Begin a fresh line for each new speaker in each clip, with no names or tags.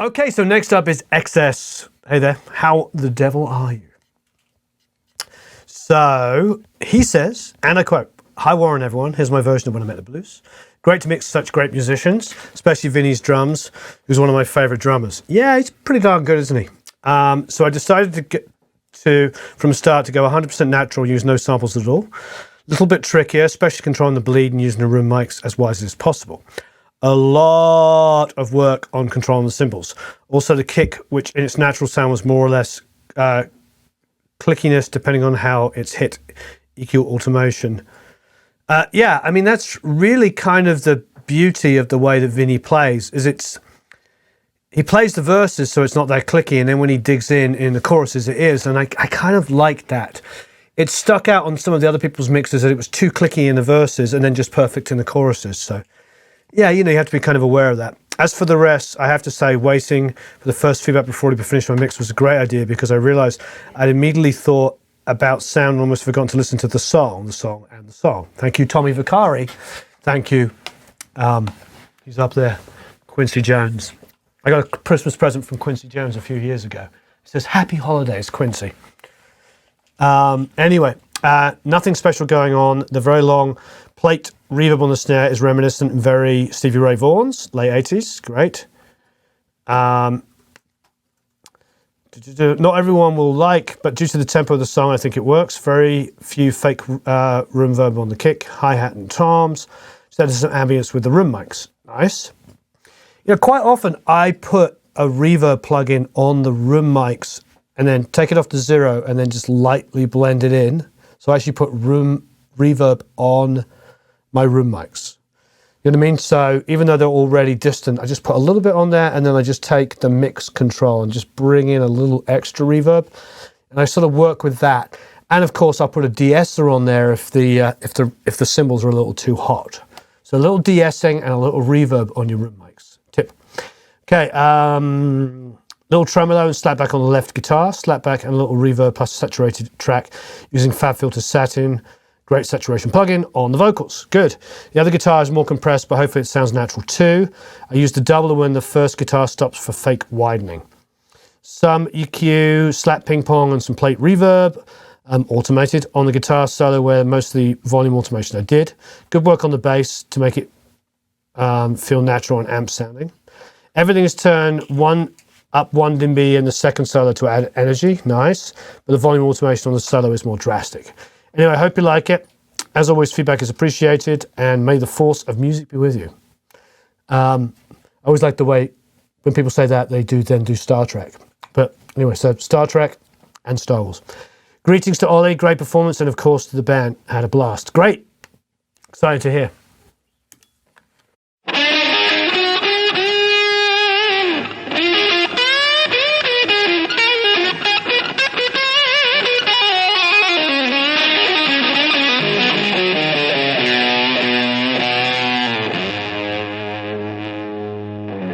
Okay, so next up is Excess. Hey there, how the devil are you? So he says, and I quote, "Hi Warren everyone, here's my version of When I Met the Blues. Great to mix such great musicians, especially Vinnie's drums, who's one of my favourite drummers." Yeah, he's pretty darn good, isn't he? So I decided from the start to go 100% natural, use no samples at all. A little bit trickier, especially controlling the bleed and using the room mics as wisely as possible. A lot of work on controlling the cymbals. Also the kick, which in its natural sound was more or less clickiness depending on how it's hit, EQ automation. Yeah, I mean, that's really kind of the beauty of the way that Vinnie plays, is he plays the verses so it's not that clicky, and then when he digs in the choruses it is, and I kind of like that. It stuck out on some of the other people's mixes that it was too clicky in the verses and then just perfect in the choruses, so yeah, you have to be kind of aware of that. As for the rest, I have to say waiting for the first feedback before we finish my mix was a great idea, because I realised I'd immediately thought about sound and almost forgotten to listen to the song. Thank you, Tommy Vicari. Thank you. He's up there. Quincy Jones. I got a Christmas present from Quincy Jones a few years ago. It says, "Happy Holidays, Quincy." Anyway, nothing special going on. The very long plate reverb on the snare is reminiscent and very Stevie Ray Vaughan's, late 80s. Great. Not everyone will like, but due to the tempo of the song, I think it works. Very few fake room verb on the kick, hi-hat and toms. So there's some ambience with the room mics. Nice. Quite often I put a reverb plugin on the room mics and then take it off to 0 and then just lightly blend it in. So I actually put room reverb on my room mics. You know what I mean? So even though they're already distant, I just put a little bit on there, and then I just take the mix control and just bring in a little extra reverb, and I sort of work with that. And of course, I'll put a de-esser on there if the cymbals are a little too hot. So a little de-essing and a little reverb on your room mics. Tip. Okay, little tremolo and slapback on the left guitar, slapback and a little reverb plus saturated track using Fab Filter Satin. Great saturation plugin on the vocals. Good. The other guitar is more compressed, but hopefully it sounds natural too. I used the double when the first guitar stops for fake widening. Some EQ, slap ping pong, and some plate reverb, automated on the guitar solo where most of the volume automation I did. Good work on the bass to make it feel natural and amp sounding. Everything is turned up 1 dB in the second solo to add energy. Nice. But the volume automation on the solo is more drastic. Anyway, I hope you like it. As always, feedback is appreciated, and may the force of music be with you. I always like the way when people say that, they then do Star Trek. But anyway, so Star Trek and Star Wars. Greetings to Ollie, great performance, and of course to the band. Had a blast. Great. Excited to hear.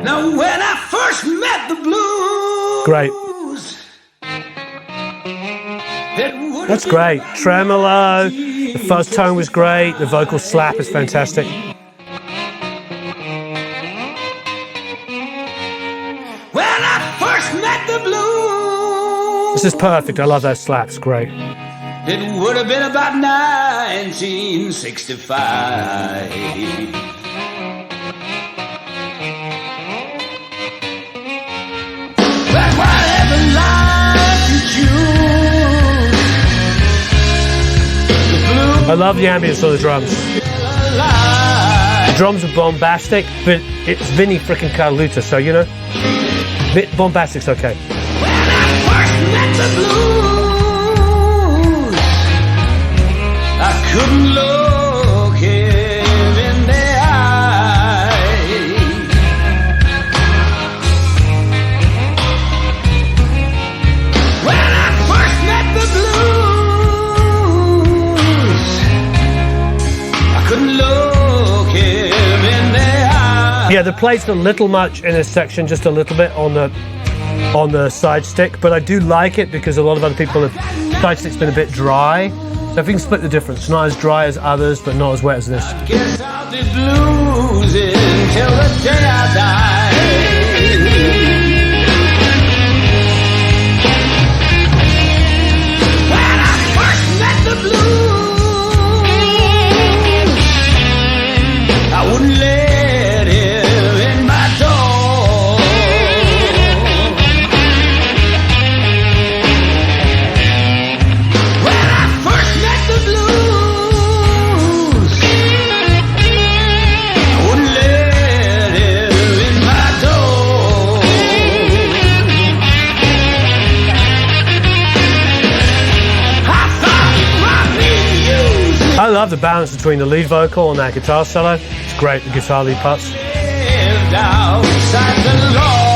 Now when I first met the blues,
great. That's great. Tremolo, the fuzz tone was great, the vocal slap is fantastic.
When I first met the blues,
This is perfect, I love that slap, it's great.
It would have been about 1965.
I love the ambience of the drums. The drums are bombastic, but it's Vinnie frickin' Colaiuta, so bombastic's okay.
When I first met the blues, I couldn't look him in the eye. When I first met the blues, I couldn't look him in the eye.
Yeah, the plate's a little much in this section, just a little bit on the side stick, but I do like it because a lot of other people have side stick's been a bit dry. So if you can split the difference, not as dry as others, but not as wet as this.
I guess I'll be bluesing till the day I die.
love the balance between the lead vocal and that guitar solo. It's great, the guitar lead parts.
Outside the law.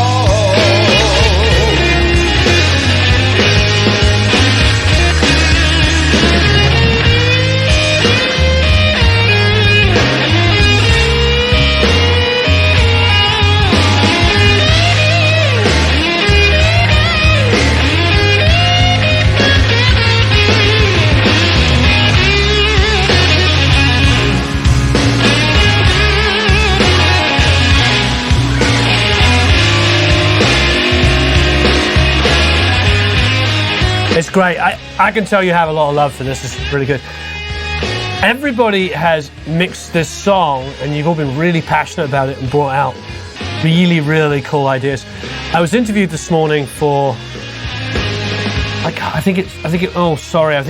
It's great. I can tell you have a lot of love for this. It's really good. Everybody has mixed this song, and you've all been really passionate about it and brought out really, really cool ideas. I was interviewed this morning for, I think it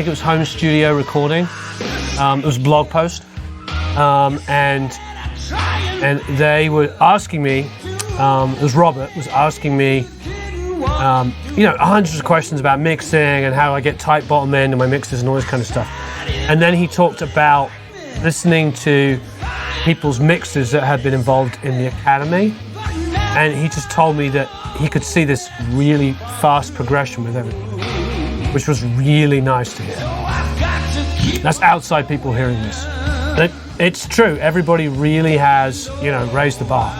was home studio recording. It was a blog post, and they were asking me. It was Robert was asking me. Hundreds of questions about mixing and how I get tight bottom end in my mixes and all this kind of stuff. And then he talked about listening to people's mixes that had been involved in the academy. And he just told me that he could see this really fast progression with everything, which was really nice to hear. That's outside people hearing this. And it's true, everybody really has, raised the bar.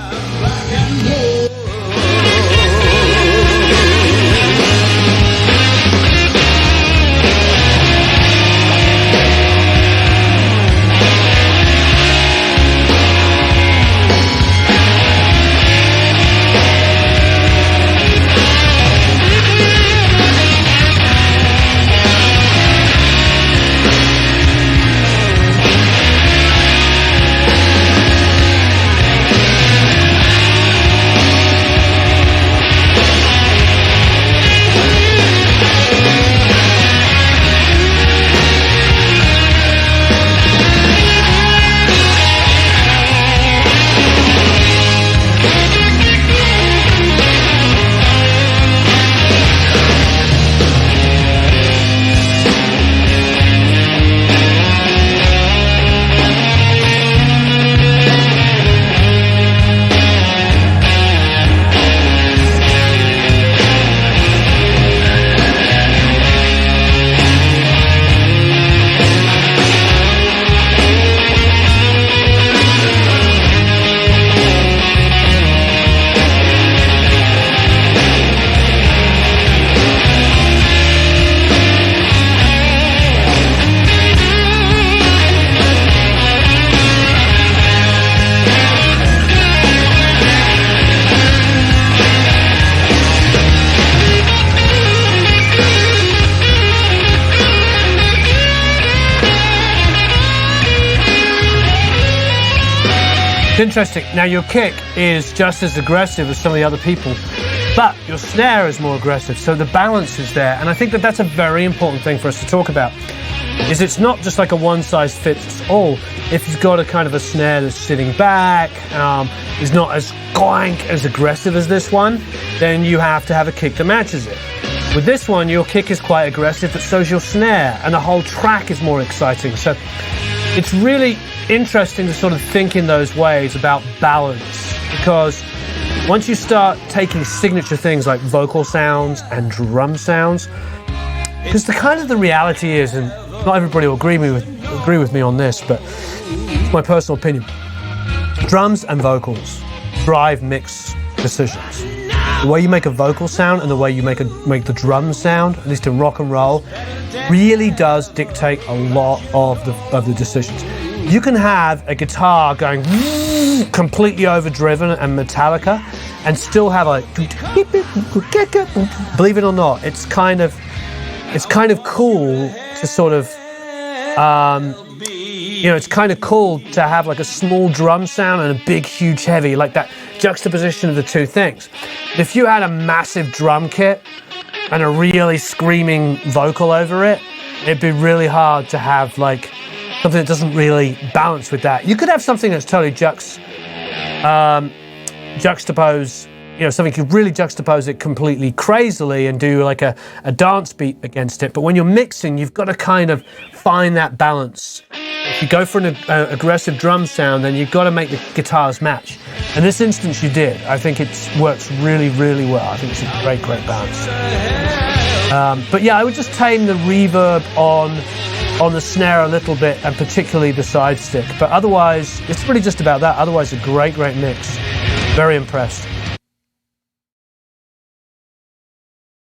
Interesting. Now your kick is just as aggressive as some of the other people, but your snare is more aggressive, so the balance is there. And I think that that's a very important thing for us to talk about, is it's not just like a one-size-fits-all. If you've got a kind of a snare that's sitting back, is not as goink, as aggressive as this one, then you have to have a kick that matches it. With this one, your kick is quite aggressive, but so is your snare, and the whole track is more exciting. So it's really interesting to sort of think in those ways about balance, because once you start taking signature things like vocal sounds and drum sounds, because the reality is, and not everybody will agree with me on this, but it's my personal opinion, drums and vocals drive mix decisions. The way you make a vocal sound and the way you make the drum sound, at least in rock and roll, really does dictate a lot of the decisions. You can have a guitar going completely overdriven and Metallica and still have a, believe it or not, it's kind of cool to sort of, it's kind of cool to have like a small drum sound and a big, huge, heavy, like that juxtaposition of the two things. If you had a massive drum kit and a really screaming vocal over it, it'd be really hard to have like something that doesn't really balance with that. You could have something that's totally juxtapose, something you could really juxtapose it completely crazily and do like a dance beat against it. But when you're mixing, you've got to kind of find that balance If you go for an aggressive drum sound, then you've got to make the guitars match. In this instance, you did. I think it works really, really well. I think it's a great, great balance. But yeah, I would just tame the reverb on the snare a little bit, and particularly the side stick. But otherwise, it's really just about that. Otherwise, a great, great mix. Very impressed.